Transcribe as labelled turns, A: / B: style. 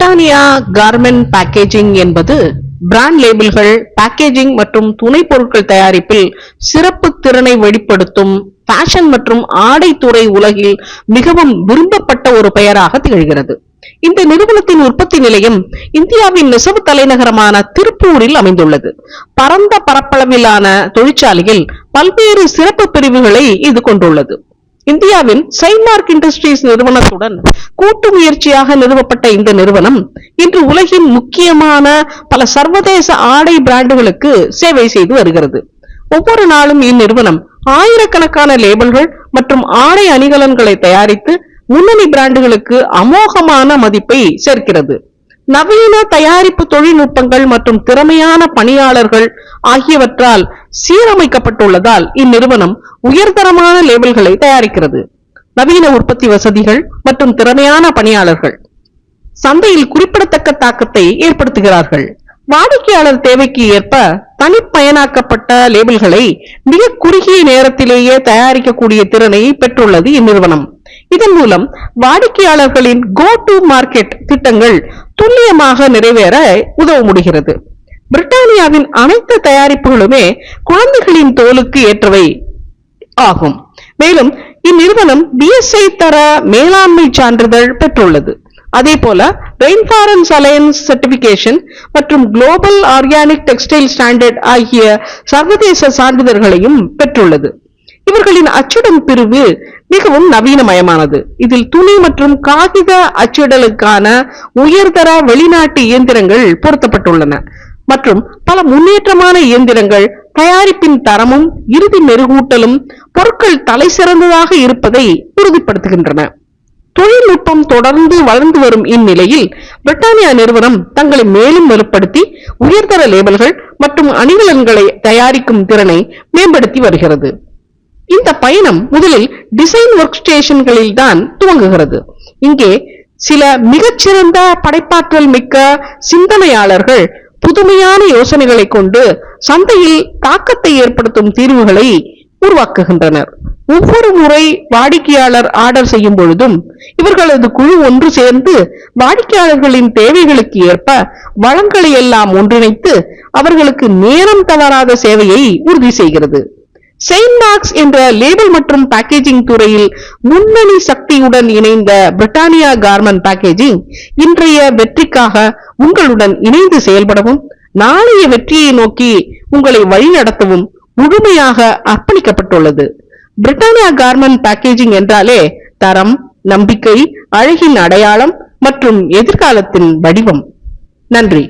A: Britannia garment packaging என்பது brand லேபிள்கள், packaging மற்றும் துணை பொருட்கள் தயாரிப்பில் சிறப்பு திறனை வெளிப்படுத்தும் ஃபேஷன் மற்றும் ஆடை துறை உலகில் மிகவும் விரும்பப்பட்ட ஒரு பெயராக திகழ்கிறது. இந்த நிறுவனத்தின் உற்பத்தி நிலையம் இந்தியாவின் நெசவு தலைநகரமான திருப்பூரில் அமைந்துள்ளது. பரந்த பரப்பளவிலான தொழிற்சாலையில் பல்வேறு சிறப்பு பிரிவுகளை இது கொண்டுள்ளது. இந்தியாவின் சைமார்க் இண்டஸ்ட்ரீஸ் நிறுவனத்துடன் கூட்டு முயற்சியாக நிறுவப்பட்ட இந்த நிறுவனம் இன்று உலகின் முக்கியமான பல சர்வதேச ஆடை பிராண்டுகளுக்கு சேவை செய்து வருகிறது. ஒவ்வொரு நாளும் இந்நிறுவனம் ஆயிரக்கணக்கான லேபிள்கள் மற்றும் ஆடை அணிகலன்களை தயாரித்து முன்னணி பிராண்டுகளுக்கு அமோகமான மதிப்பை சேர்க்கிறது. நவீன தயாரிப்பு தொழில்நுட்பங்கள் மற்றும் திறமையான பணியாளர்கள் ஆகியவற்றால் சீரமைக்கப்பட்டுள்ளதால் இந்நிறுவனம் உயர்தரமான லேபிள்களை தயாரிக்கிறது. நவீன உற்பத்தி வசதிகள் மற்றும் திறமையான பணியாளர்கள் சந்தையில் குறிப்பிடத்தக்க தாக்கத்தை ஏற்படுத்துகிறார்கள். வாடிக்கையாளர் தேவைக்கு ஏற்ப தனிப்பயனாக்கப்பட்ட லேபிள்களை மிக குறுகிய நேரத்திலேயே தயாரிக்கக்கூடிய திறனை பெற்றுள்ளது இந்நிறுவனம். இதன் மூலம் வாடிக்கையாளர்களின் கோ டு மார்க்கெட் திட்டங்கள் துல்லியமாக நிறைவேற உதவ முடிகிறது. பிரிட்டானியாவின் அனைத்து தயாரிப்புகளுமே குழந்தைகளின் தோலுக்கு ஏற்றவை ஆகும். மேலும் இந்நிறுவனம் BSI தர மேலாண்மை சான்றிதழ் பெற்றுள்ளது. அதே போல ரெயின்ஃபாரன்ஸ் அலையன்ஸ் சர்டிபிகேஷன் மற்றும் குளோபல் ஆர்கானிக் டெக்ஸ்டைல் ஸ்டாண்டர்ட் ஆகிய சர்வதேச சான்றிதழ்களையும் பெற்றுள்ளது. இவர்களின் அச்சிடும் பிரிவு மிகவும் நவீனமயமானது. இதில் துணி மற்றும் காகித அச்சிடலுக்கான உயர்தர வெளிநாட்டு இயந்திரங்கள் பொருத்தப்பட்டுள்ளன மற்றும் பல முன்னேற்றமான இயந்திரங்கள் தயாரிப்பின் தரமும் இறுதி மெருகூட்டலும் பொருட்கள் தலை சிறந்ததாக இருப்பதை உறுதிப்படுத்துகின்றன. தொழில்நுட்பம் தொடர்ந்து வளர்ந்து வரும் இந்நிலையில் பிரிட்டானியா நிறுவனம் தங்களை மேலும் வலுப்படுத்தி உயர்தர லேபிள்கள் மற்றும் அணிகலன்களை தயாரிக்கும் திறனை மேம்படுத்தி வருகிறது. இந்த பயணம் முதலில் டிசைன் ஒர்க் ஸ்டேஷன்களில் தான் துவங்குகிறது. இங்கே சில மிகச்சிறந்த படைப்பாற்றல் மிக்க சிந்தனையாளர்கள் புதுமையான யோசனைகளை கொண்டு சந்தையில் தாக்கத்தை ஏற்படுத்தும் தீர்வுகளை உருவாக்குகின்றனர். ஒவ்வொரு முறை வாடிக்கையாளர் ஆர்டர் செய்யும் பொழுதும் இவர்களது குழு ஒன்று சேர்ந்து வாடிக்கையாளர்களின் தேவைகளுக்கு ஏற்ப வளங்களை எல்லாம் ஒன்றிணைத்து அவர்களுக்கு நேரம் தவறாத சேவையை உறுதி செய்கிறது. செயின்மார்க்ஸ் என்ற லேபிள் மற்றும் பேக்கேஜிங் துறையில் முன்னணி சக்தியுடன் இணைந்த பிரிட்டானியா கார்மெண்ட் பேக்கேஜிங் இன்றைய வெற்றிக்காக உங்களுடன் இணைந்து செயல்படவும் நாளைய வெற்றியை நோக்கி உங்களை வழிநடத்தவும் முழுமையாக அர்ப்பணிக்கப்பட்டுள்ளது. பிரிட்டானியா கார்மெண்ட் பேக்கேஜிங் என்றாலே தரம், நம்பிக்கை, அழகின் அடையாளம் மற்றும் எதிர்காலத்தின் வடிவம். நன்றி.